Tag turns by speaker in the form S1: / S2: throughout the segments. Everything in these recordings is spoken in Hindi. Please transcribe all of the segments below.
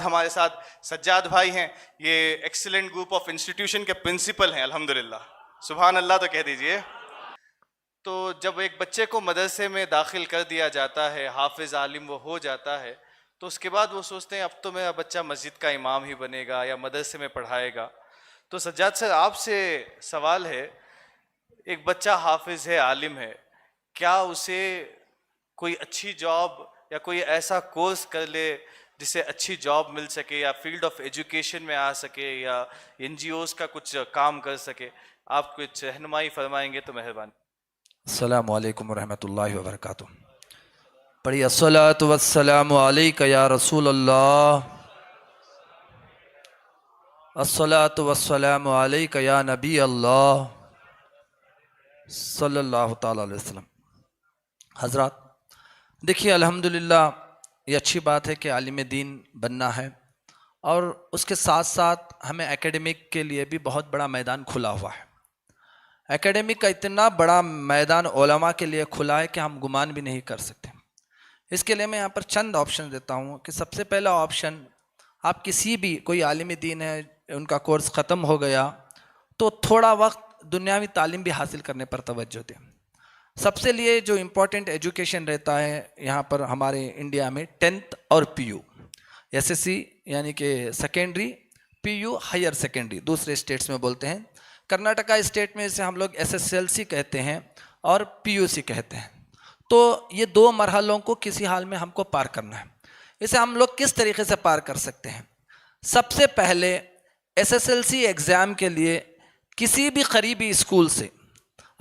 S1: हमारे साथ सज्जाद भाई हैं, ये एक्सीलेंट ग्रुप ऑफ इंस्टीट्यूशन के प्रिंसिपल हैं। अल्हम्दुलिल्लाह, सुभान अल्लाह तो कह दीजिए। तो जब एक बच्चे को मदरसे में दाखिल कर दिया जाता है, हाफिज आलिम वो हो जाता है, तो उसके बाद वो सोचते हैं अब तो मेरा बच्चा मस्जिद का इमाम ही बनेगा या मदरसे में पढ़ाएगा। तो सज्जाद सर, आपसे सवाल है, एक बच्चा हाफिज है, आलिम है, क्या उसे कोई अच्छी जॉब या कोई ऐसा कोर्स कर ले जिससे अच्छी जॉब मिल सके या फील्ड ऑफ एजुकेशन में आ सके या एनजीओज का कुछ काम कर सके? आप कुछ रहनुमाई फरमाएंगे तो मेहरबानी।
S2: अस्सलामु अलैकुम वरहमतुल्लाहि वबरकातुह। पढ़िए अस्सलातु वस्सलामु अलैका या रसूल अल्लाह, अस्सलातु वस्सलामु अलैका या नबी अल्लाह सल्लल्लाहु ताला अलैहि वसल्लम। हज़रात, देखिए अल्हम्दुलिल्लाह ये अच्छी बात है कि आलिम दीन बनना है, और उसके साथ साथ हमें एकेडमिक के लिए भी बहुत बड़ा मैदान खुला हुआ है। एकेडमिक का इतना बड़ा मैदान उलमा के लिए खुला है कि हम गुमान भी नहीं कर सकते। इसके लिए मैं यहाँ पर चंद ऑप्शन देता हूँ कि सबसे पहला ऑप्शन, आप किसी भी कोई आलिम दीन है, उनका कोर्स ख़त्म हो गया तो थोड़ा वक्त दुनियावी तालीम भी हासिल करने पर तवज्जो दें। सबसे लिए जो इम्पोर्टेंट एजुकेशन रहता है यहाँ पर हमारे इंडिया में 10th और PU, SSC यानी कि सेकेंडरी, PU हायर सेकेंडरी, दूसरे स्टेट्स में बोलते हैं। कर्नाटका स्टेट में इसे हम लोग SSLC कहते हैं और PUC कहते हैं। तो ये दो मरहलों को किसी हाल में हमको पार करना है। इसे हम लोग किस तरीके से पार कर सकते हैं? सबसे पहले SSLC एग्ज़ाम के लिए किसी भी करीबी स्कूल से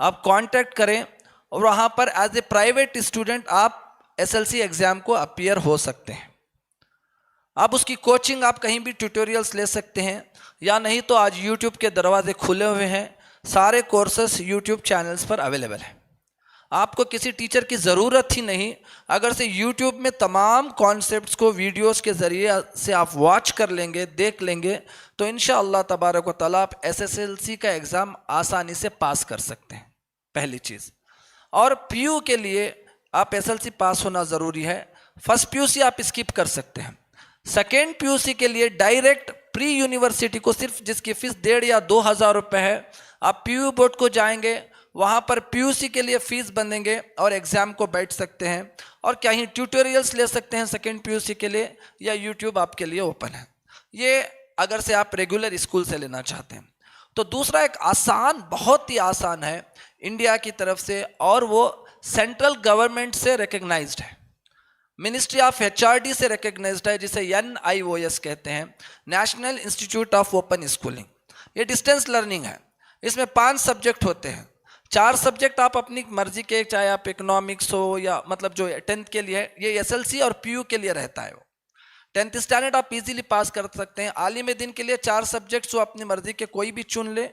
S2: आप कांटेक्ट करें और वहाँ पर एज ए प्राइवेट स्टूडेंट आप SSLC एग्ज़ाम को अपीयर हो सकते हैं। आप उसकी कोचिंग, आप कहीं भी ट्यूटोरियल्स ले सकते हैं, या नहीं तो आज YouTube के दरवाजे खुले हुए हैं, सारे कोर्सेस YouTube चैनल्स पर अवेलेबल हैं। आपको किसी टीचर की ज़रूरत ही नहीं, अगर से YouTube में तमाम कॉन्सेप्ट्स को वीडियोस के ज़रिए से आप वॉच कर लेंगे, देख लेंगे, तो इंशाअल्लाह तबारक व तआला आप SSLC का एग्ज़ाम आसानी से पास कर सकते हैं, पहली चीज़। और PU के लिए आप SSLC पास होना ज़रूरी है। फर्स्ट PUC आप स्किप कर सकते हैं। सेकेंड PUC के लिए डायरेक्ट प्री यूनिवर्सिटी को, सिर्फ जिसकी फ़ीस 1,500 या 2,000 रुपये है, आप PU बोर्ड को जाएंगे, वहाँ पर PUC के लिए फ़ीस बनेंगे और एग्ज़ाम को बैठ सकते हैं, और क्या ही ट्यूटोरियल्स ले सकते हैं सेकेंड PUC के लिए, या YouTube आपके लिए ओपन है। ये अगर से आप रेगुलर स्कूल से लेना चाहते हैं। तो दूसरा एक आसान, बहुत ही आसान है इंडिया की तरफ से, और वो सेंट्रल गवर्नमेंट से रिकग्नाइज्ड है, मिनिस्ट्री ऑफ HRD से रिकग्नाइज्ड है, जिसे NIOS कहते हैं, national institute of open schooling. ये डिस्टेंस लर्निंग है। इसमें 5 सब्जेक्ट होते हैं। 4 सब्जेक्ट आप अपनी मर्जी के, चाहे आप इकोनॉमिक्स हो या मतलब जो 10th के लिए है, ये SSLC और PU के लिए रहता है। वो 10th स्टैंडर्ड आप इजीली पास कर सकते हैं। आलिम दिन के लिए 4 सब्जेक्ट्स वो अपनी मर्जी के कोई भी चुन ले,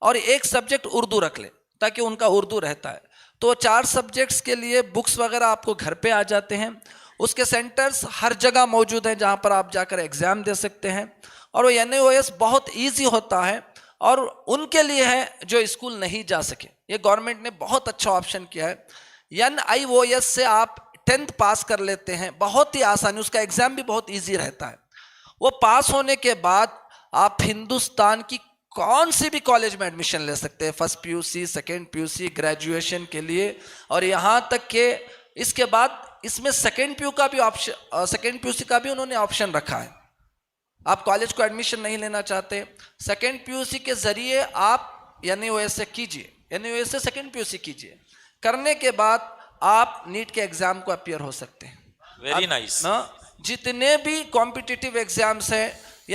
S2: और 1 सब्जेक्ट उर्दू रख ले, ताकि उनका उर्दू रहता है। तो 4 सब्जेक्ट्स के लिए बुक्स वगैरह आपको घर पे आ जाते हैं। उसके सेंटर्स हर जगह मौजूद हैं जहाँ पर आप जाकर एग्ज़ाम दे सकते हैं, और वो NIOS बहुत ईजी होता है, और उनके लिए है जो स्कूल नहीं जा सके। ये गवर्नमेंट ने बहुत अच्छा ऑप्शन किया है। NIOS से आप 10th पास कर लेते हैं, बहुत ही आसानी, उसका एग्ज़ाम भी बहुत ईजी रहता है। वो पास होने के बाद आप हिंदुस्तान की कौन सी भी कॉलेज में एडमिशन ले सकते हैं, first PUC, second PUC, graduation के लिए। और यहाँ तक कि इसके बाद इसमें सेकेंड PU का भी ऑप्शन, सेकेंड PUC का भी उन्होंने ऑप्शन रखा है। आप कॉलेज को एडमिशन नहीं लेना चाहते, सेकेंड PUC के ज़रिए आप NIOS से कीजिए, NIOS से सेकेंड PUC कीजिए। करने के बाद आप नीट के एग्ज़ाम को अपीयर हो सकते हैं।
S3: Very nice.
S2: जितने भी कॉम्पिटिटिव एग्जाम्स हैं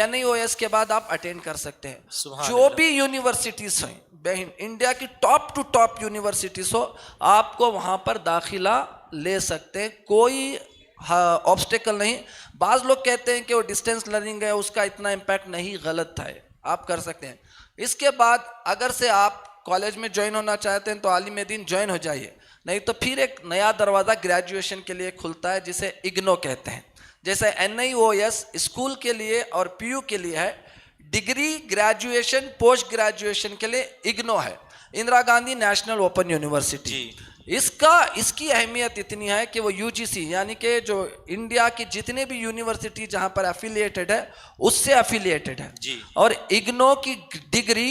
S2: NIOS के बाद आप अटेंड कर सकते हैं। जो भी यूनिवर्सिटीज़ हैं, इंडिया की टॉप टू टॉप यूनिवर्सिटीज़ हो, आपको वहाँ पर दाखिला ले सकते हैं, कोई ऑब्स्टेकल नहीं। बाज़ लोग कहते हैं कि वो डिस्टेंस लर्निंग है, उसका इतना इम्पैक्ट नहीं, गलत है, आप कर सकते हैं। इसके बाद अगर से आप कॉलेज में ज्वाइन होना चाहते हैं तो आलिम दीन ज्वाइन हो जाइए, नहीं तो फिर एक नया दरवाज़ा ग्रेजुएशन के लिए खुलता है, जिसे IGNO कहते हैं। जैसे NIOS स्कूल के लिए और PU के लिए है, डिग्री, ग्रेजुएशन, पोस्ट ग्रेजुएशन के लिए IGNO है, Indira Gandhi national open university. इसकी अहमियत इतनी है कि वो यूजीसी यानी कि जो इंडिया की जितने भी यूनिवर्सिटी जहां पर एफिलिएटेड है उससे एफिलिएटेड है
S3: जी।
S2: और इग्नो की डिग्री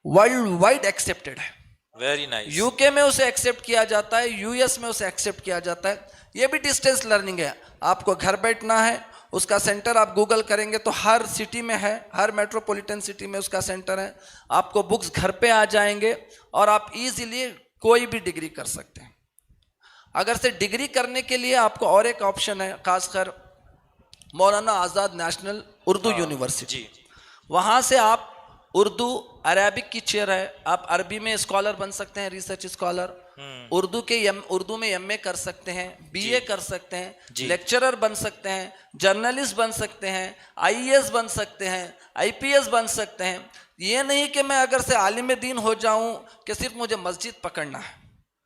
S2: वर्ल्ड वाइड एक्सेप्टेड है।
S3: Very nice.
S2: यूके में उसे एक्सेप्ट किया जाता है, यूएस में उसे एक्सेप्ट किया जाता है। ये भी डिस्टेंस लर्निंग है, आपको घर बैठना है, उसका सेंटर आप गूगल करेंगे तो हर सिटी में है, हर मेट्रोपॉलिटन सिटी में उसका सेंटर है। आपको बुक्स घर पे आ जाएंगे और आप इजीली कोई भी डिग्री कर सकते हैं। अगर से डिग्री करने के लिए आपको और एक ऑप्शन है, खासकर मौलाना आज़ाद नेशनल उर्दू यूनिवर्सिटी,
S3: जी।
S2: वहाँ से आप उर्दू अरेबिक की चेयर है, आप अरबी में स्कॉलर बन सकते हैं, रिसर्च स्कॉलर, उर्दू में एमए कर सकते हैं, बीए कर सकते हैं, लेक्चरर बन सकते हैं, जर्नलिस्ट बन सकते हैं, आईएएस बन सकते हैं, आईपीएस बन सकते हैं। ये नहीं कि मैं अगर से आलिम दीन हो जाऊं कि सिर्फ मुझे मस्जिद पकड़ना है।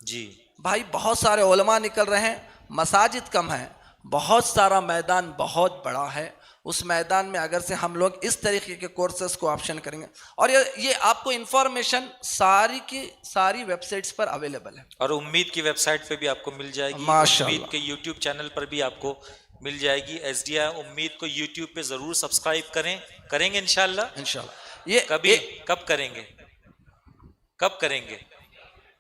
S3: जी
S2: भाई बहुत सारे उलमा निकल रहे हैं, मसाजिद कम है, बहुत सारा मैदान बहुत बड़ा है। उस मैदान में अगर से हम लोग इस तरीके के कोर्सेज को ऑप्शन करेंगे और ये आपको इंफॉर्मेशन सारी की सारी वेबसाइट्स पर अवेलेबल है
S3: और उम्मीद की वेबसाइट पे भी आपको मिल जाएगी,
S2: माशाअल्लाह।
S3: उम्मीद के यूट्यूब चैनल पर भी आपको मिल जाएगी। एसडीआई उम्मीद को यूट्यूब पे जरूर सब्सक्राइब करेंगे इंशाल्लाह।
S2: ये
S3: कब करेंगे?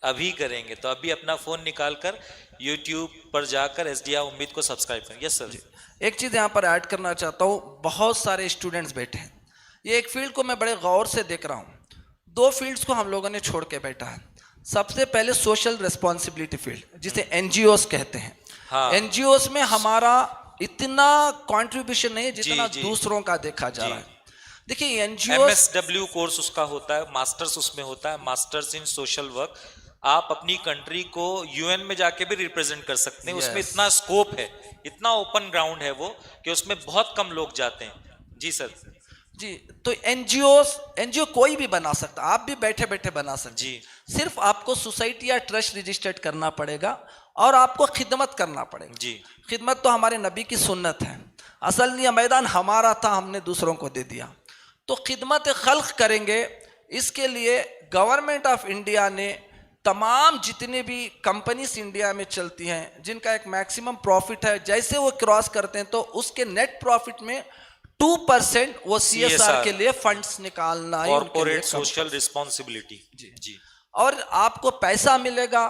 S3: अभी करेंगे। तो अभी अपना फोन निकाल कर यूट्यूब पर जाकर एसडीआई उम्मीद को सब्सक्राइब करें। Yes sir.
S2: एक चीज़ यहाँ पर ऐड करना चाहता हूँ, बहुत सारे स्टूडेंट्स बैठे हैं, ये एक फील्ड को मैं बड़े गौर से देख रहा हूँ। दो फील्ड्स को हम लोगों ने छोड़ के बैठा है। सबसे पहले सोशल रिस्पॉन्सिबिलिटी फील्ड, जिसे एनजीओस कहते हैं।
S3: हाँ।
S2: एनजीओस में हमारा इतना कंट्रीब्यूशन नहीं है जितना
S3: जी।
S2: दूसरों का देखा जा रहा है। देखिए एनजीओ
S3: MSW कोर्स उसका होता है, मास्टर्स उसमें होता है, मास्टर्स इन सोशल वर्क। आप अपनी कंट्री को यूएन में जाके भी रिप्रेजेंट कर सकते हैं। उसमें इतना स्कोप है, इतना ओपन ग्राउंड है वो कि उसमें बहुत कम लोग जाते हैं। जी सर।
S2: जी, तो एनजीओ कोई भी बना सकता, आप भी बैठे बैठे बना सकते
S3: जी।
S2: सिर्फ आपको सोसाइटी या ट्रस्ट रजिस्टर्ड करना पड़ेगा और आपको खिदमत करना पड़ेगा।
S3: जी।
S2: खिदमत तो हमारे नबी की सुन्नत है। असल नहीं, मैदान हमारा था, हमने दूसरों को दे दिया। तो खिदमत खल्क करेंगे, इसके लिए गवर्नमेंट ऑफ इंडिया ने तमाम जितने भी कंपनीज इंडिया में चलती हैं जिनका एक मैक्सिमम प्रॉफिट है, जैसे वो क्रॉस करते हैं तो उसके नेट प्रॉफिट में 2% वो सीएसआर के लिए फंड्स निकालना है,
S3: कॉर्पोरेट सोशल रिस्पॉन्सिबिलिटी। जी।
S2: और आपको पैसा मिलेगा,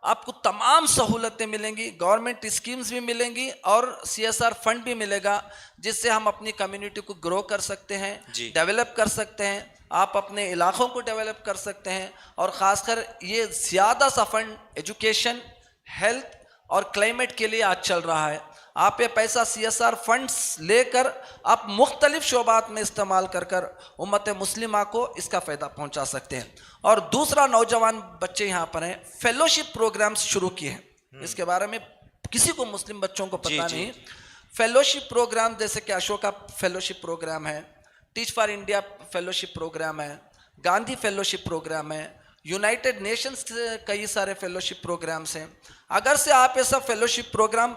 S2: आपको तमाम सहूलतें मिलेंगी, गवर्नमेंट स्कीम्स भी मिलेंगी और सीएसआर फंड भी मिलेगा, जिससे हम अपनी कम्युनिटी को ग्रो कर सकते हैं, डेवलप कर सकते हैं, आप अपने इलाकों को डेवलप कर सकते हैं। और ख़ासकर ये ज़्यादा सा फंड एजुकेशन, हेल्थ और क्लाइमेट के लिए आज चल रहा है। आप ये पैसा सीएसआर फंड्स लेकर आप मुख्तलिफ शोबात में इस्तेमाल कर कर उम्मत मुस्लिमा को इसका फ़ायदा पहुंचा सकते हैं। और दूसरा, नौजवान बच्चे यहाँ पर हैं, फेलोशिप प्रोग्राम्स शुरू किए हैं। इसके बारे में किसी को मुस्लिम बच्चों को पता नहीं। फेलोशिप प्रोग्राम जैसे कि अशोका फेलोशिप प्रोग्राम है, Teach for India fellowship programme है, गांधी फेलोशिप प्रोग्राम है, यूनाइटेड नेशंस के कई सारे फेलोशिप प्रोग्राम्स हैं। अगर से आप ये सब फेलोशिप प्रोग्राम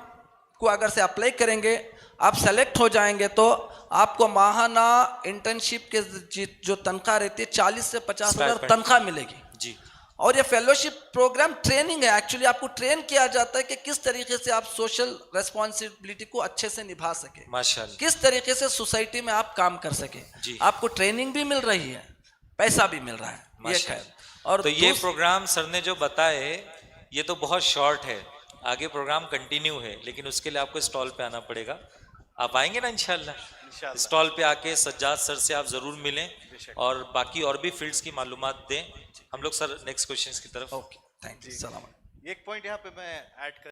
S2: को अगर से अप्लाई करेंगे, आप सेलेक्ट हो जाएंगे तो आपको माहाना इंटर्नशिप के जो तनख्वाह रहती है 40 से 50 हज़ार तनख्वाह मिलेगी।
S3: जी।
S2: और ये फेलोशिप प्रोग्राम ट्रेनिंग है, एक्चुअली आपको ट्रेन किया जाता है कि किस तरीके से आप सोशल रेस्पॉन्सिबिलिटी को अच्छे से निभा सके,
S3: माशाअल्लाह,
S2: किस तरीके से सोसाइटी में आप काम कर सके। आपको ट्रेनिंग भी मिल रही है, पैसा भी मिल रहा है, ये खैर। और
S3: तो ये प्रोग्राम सर ने जो बताए ये तो बहुत शॉर्ट है, आगे प्रोग्राम कंटिन्यू है, लेकिन उसके लिए आपको स्टॉल पे आना पड़ेगा। आप आएंगे ना इंशाल्लाह? स्टॉल पे आके सज्जाद सर से आप जरूर मिलें और बाकी और भी फील्ड्स की मालूमात दें। हम लोग सर नेक्स्ट क्वेश्चन की तरफ।
S2: Okay, thank you.
S1: एक पॉइंट यहाँ पे मैं ऐड कर